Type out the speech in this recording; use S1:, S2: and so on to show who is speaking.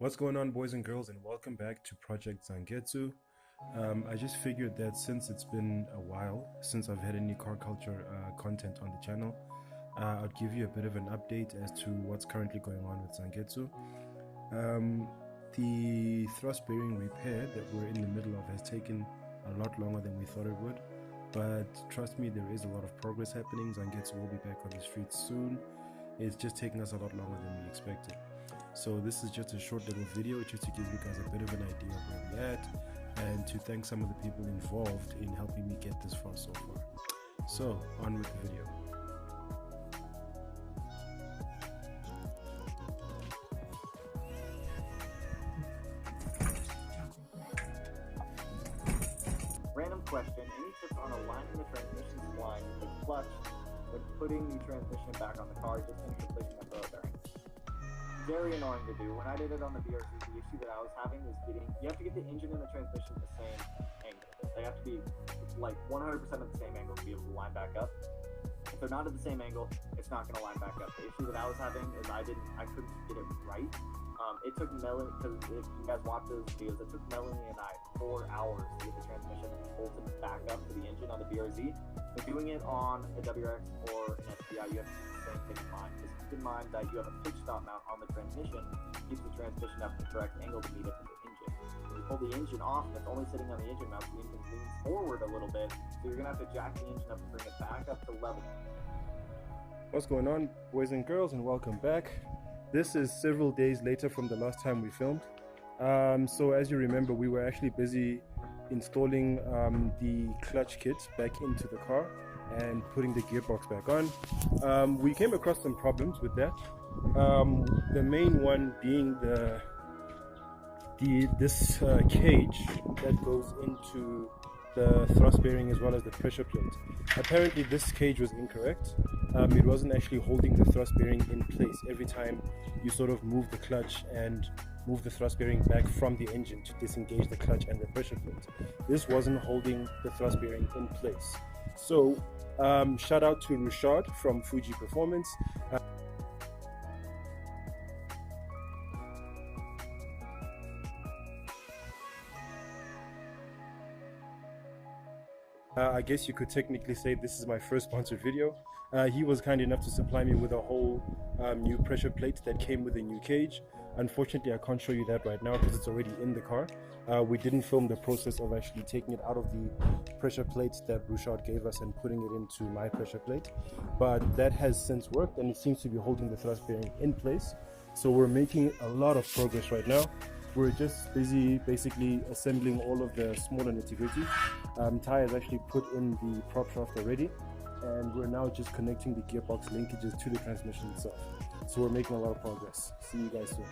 S1: What's going on, boys and girls, and welcome back to Project Zangetsu. I just figured that since it's been a while since I've had any car culture content on the channel, I'll give you a bit of an update as to what's currently going on with Zangetsu. The thrust bearing repair that we're in the middle of has taken a lot longer than we thought it would, but trust me, there is a lot of progress happening. Zangetsu will be back on the streets soon. It's just taking us a lot longer than we expected. So this is just a short little video just to give you guys a bit of an idea of where we're at and to thank some of the people involved in helping me get this far so far. So on with the video.
S2: Random question, any tips on aligning the transmission spline with the clutch when putting the transmission back on the car, just in replacing the throw bearing? Very annoying to do. When I did it on the WRX, the issue that I was having is you have to get the engine and the transmission the same angle. They have to be like 100% of the same angle to be able to line back up. If they're not at the same angle, it's not going to line back up. The issue that I was having is I couldn't get it right. It took Melanie, because if you guys watch those videos, it took Melanie and I 4 hours to get the transmission bolted back up to the engine on the BRZ. But doing it on a WRX or an SPI, you have to keep the same thing in mind. Just keep in mind that you have a pitch stop mount on the transmission, keeps the transmission up at the correct angle to meet up with the engine. When you pull the engine off and it's only sitting on the engine mount, the engine leans forward a little bit, so you're going to have to jack the engine up and bring it back up to level.
S1: What's going on, boys and girls, and welcome back. This is several days later from the last time we filmed. So as you remember, we were actually busy installing the clutch kit back into the car and putting the gearbox back on. We came across some problems with that. The main one being this cage that goes into the thrust bearing as well as the pressure plate. Apparently this cage was incorrect. It wasn't actually holding the thrust bearing in place every time you sort of move the clutch and move the thrust bearing back from the engine to disengage the clutch and the pressure plate. This wasn't holding the thrust bearing in place. So shout out to Rushad from Fuji Performance. I guess you could technically say this is my first sponsored video. He was kind enough to supply me with a whole new pressure plate that came with a new cage. Unfortunately, I can't show you that right now because it's already in the car. We didn't film the process of actually taking it out of the pressure plate that Bouchard gave us and putting it into my pressure plate. But that has since worked and it seems to be holding the thrust bearing in place. So we're making a lot of progress right now. We're just busy basically assembling all of the smaller nitty-gritty. Ty has actually put in the prop shaft already, and we're now just connecting the gearbox linkages to the transmission itself. So we're making a lot of progress. See you guys soon.